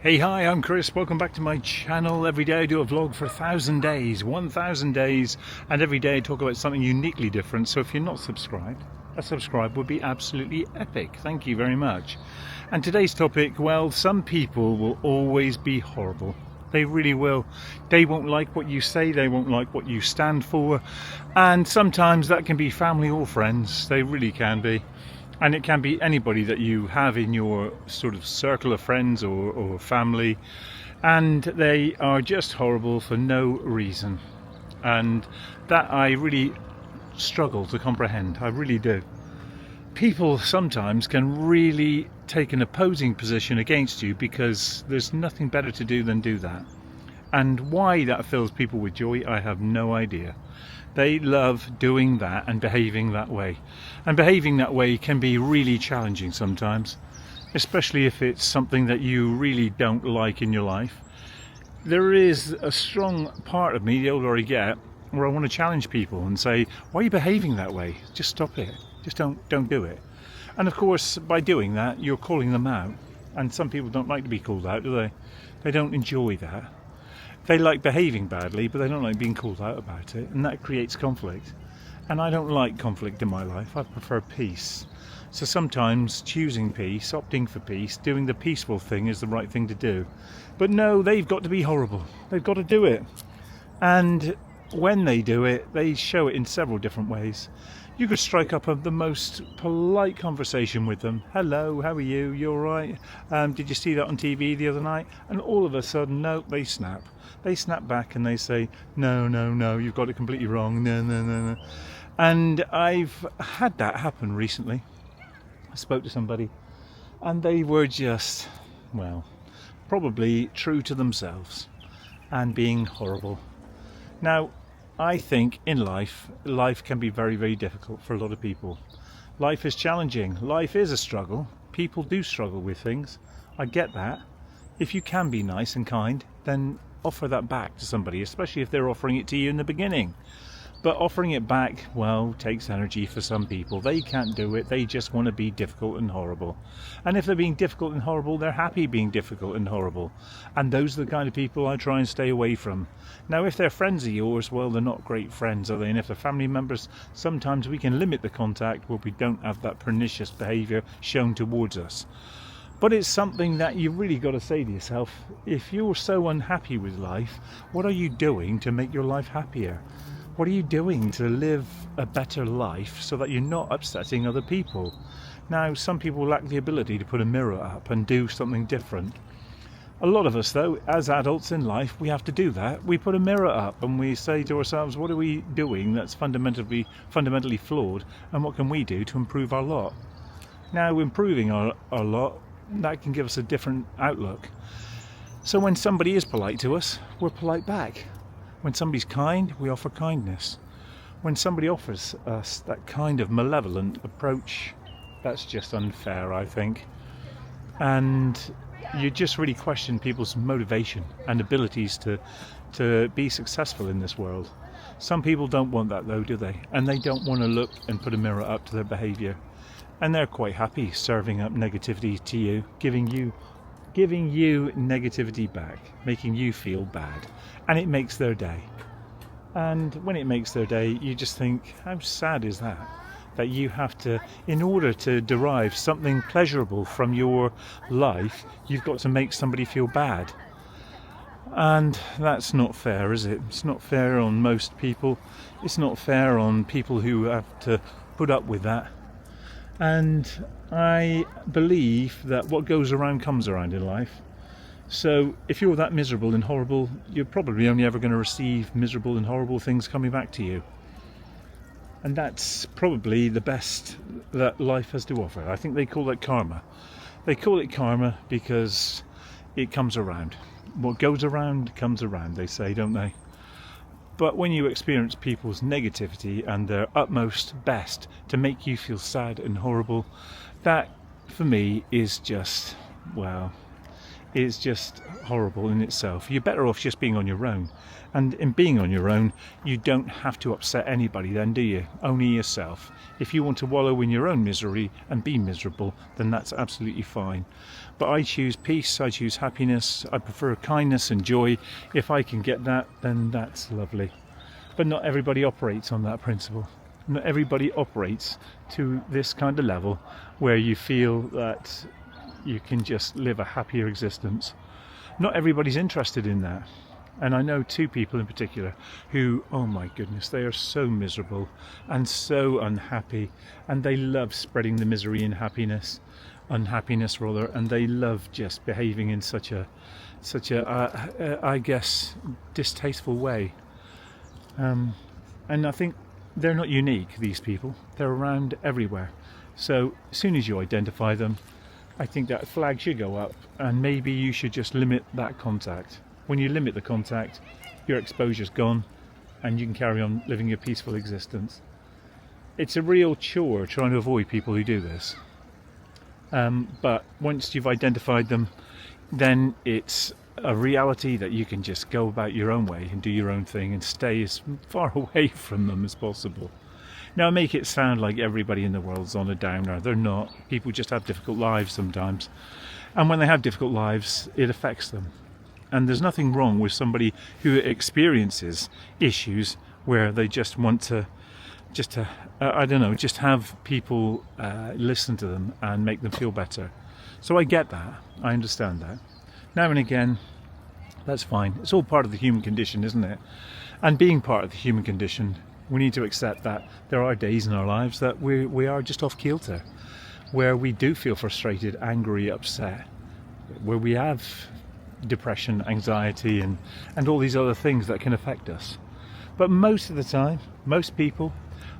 Hey, hi, I'm Chris. Welcome back to my channel. Every day I do a vlog for 1,000 days, 1,000 days, and every day I talk about something uniquely different. So if you're not subscribed, a subscribe would be absolutely epic. Thank you very much. And today's topic, well, some people will always be horrible. They really will. They won't like what you say, they won't like what you stand for, and sometimes that can be family or friends. They really can be. And it can be anybody that you have in your sort of circle of friends or family, and they are just horrible for no reason. And that I really struggle to comprehend. I really do. People sometimes can really take an opposing position against you because there's nothing better to do than do that. And why that fills people with joy, I have no idea. They love doing that and behaving that way. And behaving that way can be really challenging sometimes, especially if it's something that you really don't like in your life. There is a strong part of me, the older I get, where I want to challenge people and say, why are you behaving that way? Just stop it. Just don't do it. And of course, by doing that, you're calling them out. And some people don't like to be called out, do they? They don't enjoy that. They like behaving badly, but they don't like being called out about it, and that creates conflict. And I don't like conflict in my life. I prefer peace. So sometimes choosing peace, opting for peace, doing the peaceful thing is the right thing to do. But no, they've got to be horrible. They've got to do it. And when they do it, they show it in several different ways. You could strike up the most polite conversation with them. Hello, how are you? You all right? Did you see that on TV the other night? And all of a sudden, no, they snap. They snap back and they say, no, you've got it completely wrong. No. And I've had that happen recently. I spoke to somebody and they were just, well, probably true to themselves and being horrible. Now, I think in life can be very, very difficult for a lot of people. Life is challenging. Life is a struggle. People do struggle with things. I get that. If you can be nice and kind, then offer that back to somebody, especially if they're offering it to you in the beginning. But offering it back, well, takes energy for some people. They can't do it. They just want to be difficult and horrible. And if they're being difficult and horrible, they're happy being difficult and horrible. And those are the kind of people I try and stay away from. Now, if they're friends of yours, well, they're not great friends, are they? And if they're family members, sometimes we can limit the contact where we don't have that pernicious behaviour shown towards us. But it's something that you've really got to say to yourself, if you're so unhappy with life, what are you doing to make your life happier? What are you doing to live a better life so that you're not upsetting other people? Now, some people lack the ability to put a mirror up and do something different. A lot of us, though, as adults in life, we have to do that. We put a mirror up and we say to ourselves, what are we doing that's fundamentally flawed, and what can we do to improve our lot? Now, improving our lot, that can give us a different outlook. So when somebody is polite to us, we're polite back. When somebody's kind, we offer kindness. When somebody offers us that kind of malevolent approach, that's just unfair, I think. And you just really question people's motivation and abilities to be successful in this world. Some people don't want that though, do they? And they don't want to look and put a mirror up to their behaviour. And they're quite happy serving up negativity to you, giving you negativity back, making you feel bad, and it makes their day. And when it makes their day, you just think, how sad is that you have to, in order to derive something pleasurable from your life, you've got to make somebody feel bad. And that's not fair, is it? It's not fair on most people. It's not fair on people who have to put up with that. And I believe that what goes around comes around in life. So if you're that miserable and horrible, you're probably only ever going to receive miserable and horrible things coming back to you. And that's probably the best that life has to offer. I think they call it karma. They call it karma because it comes around. What goes around comes around, they say, don't they? But when you experience people's negativity and their utmost best to make you feel sad and horrible, that for me is just, well, is just horrible in itself. You're better off just being on your own. And in being on your own, you don't have to upset anybody then, do you? Only yourself. If you want to wallow in your own misery and be miserable, then that's absolutely fine. But I choose peace, I choose happiness, I prefer kindness and joy. If I can get that, then that's lovely. But not everybody operates on that principle. Not everybody operates to this kind of level where you feel that you can just live a happier existence. Not everybody's interested in that. And I know two people in particular who, oh my goodness, they are so miserable and so unhappy, and they love spreading the misery and unhappiness rather, and they love just behaving in such a I guess, distasteful way. And I think they're not unique, these people. They're around everywhere. So as soon as you identify them, I think that flag should go up, and maybe you should just limit that contact. When you limit the contact, your exposure's gone and you can carry on living your peaceful existence. It's a real chore trying to avoid people who do this. But once you've identified them, then it's a reality that you can just go about your own way and do your own thing and stay as far away from them as possible. Now, I make it sound like everybody in the world's on a downer. They're not. People just have difficult lives sometimes. And when they have difficult lives, it affects them. And there's nothing wrong with somebody who experiences issues where they just want to, just have people listen to them and make them feel better. So I get that. I understand that. Now and again, that's fine. It's all part of the human condition, isn't it? And being part of the human condition, we need to accept that there are days in our lives that we are just off kilter, where we do feel frustrated, angry, upset, where we have depression, anxiety, and all these other things that can affect us. But most of the time, most people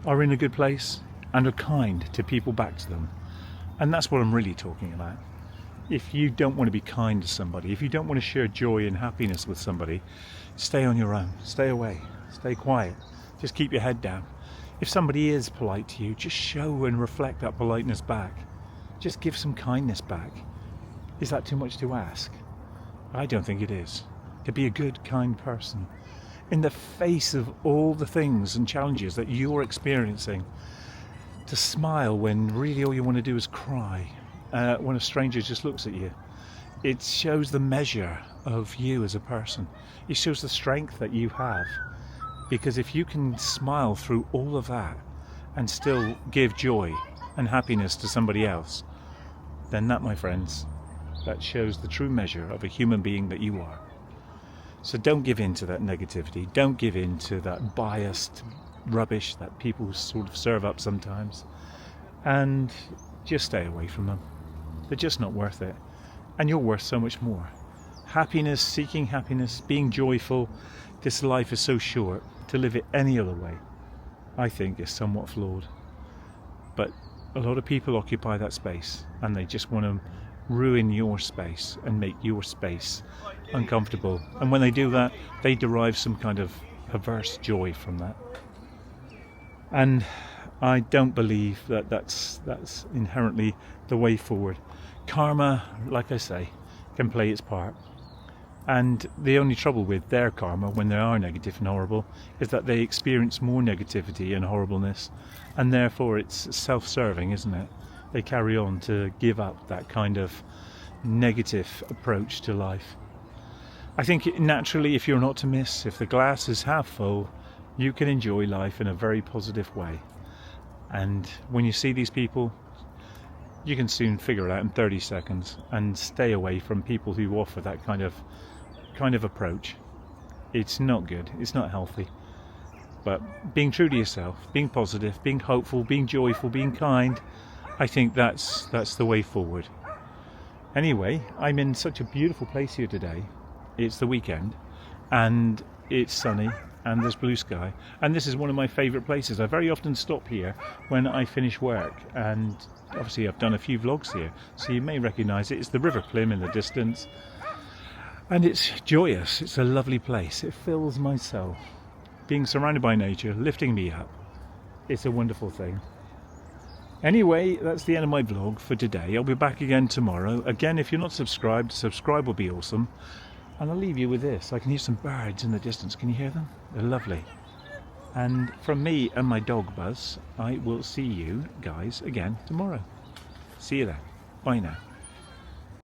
are in a good place and are kind to people back to them. And that's what I'm really talking about. If you don't want to be kind to somebody, if you don't want to share joy and happiness with somebody, stay on your own, stay away, stay quiet, just keep your head down. If somebody is polite to you, just show and reflect that politeness back. Just give some kindness back. Is that too much to ask? I don't think it is. To be a good, kind person, in the face of all the things and challenges that you're experiencing, to smile when really all you want to do is cry, when a stranger just looks at you. It shows the measure of you as a person. It shows the strength that you have. Because if you can smile through all of that and still give joy and happiness to somebody else, then that, my friends, that shows the true measure of a human being that you are. So don't give in to that negativity. Don't give in to that biased rubbish that people sort of serve up sometimes. And just stay away from them. They're just not worth it. And you're worth so much more. Happiness, seeking happiness, being joyful. This life is so short. To live it any other way, I think, is somewhat flawed. But a lot of people occupy that space, and they just want to ruin your space and make your space uncomfortable. And when they do that, they derive some kind of perverse joy from that. And I don't believe that that's inherently the way forward. Karma, like I say, can play its part. And the only trouble with their karma, when they are negative and horrible, is that they experience more negativity and horribleness, and therefore it's self-serving, isn't it? They carry on to give up that kind of negative approach to life. I think naturally, if you're an optimist, if the glass is half full, you can enjoy life in a very positive way. And when you see these people, you can soon figure it out in 30 seconds and stay away from people who offer that kind of approach. It's not good, it's not healthy. But being true to yourself, being positive, being hopeful, being joyful, being kind, I think that's the way forward. Anyway, I'm in such a beautiful place here today. It's the weekend and it's sunny and there's blue sky, and this is one of my favourite places. I very often stop here when I finish work, and obviously I've done a few vlogs here, so you may recognise it. It's the River Plym in the distance, and it's joyous. It's a lovely place. It fills my soul. Being surrounded by nature, lifting me up, it's a wonderful thing. Anyway, that's the end of my vlog for today. I'll be back again tomorrow. Again, if you're not subscribed, subscribe will be awesome. And I'll leave you with this. I can hear some birds in the distance. Can you hear them? They're lovely. And from me and my dog Buzz, I will see you guys again tomorrow. See you then. Bye now.